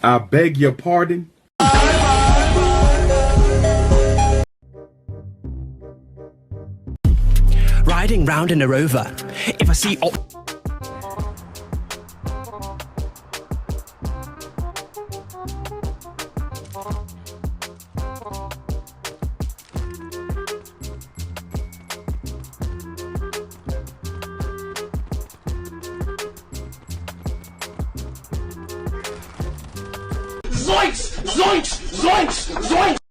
I beg your pardon? Riding round in a rover. If I see Zoinks! Zoinks! Zoinks! Zoinks!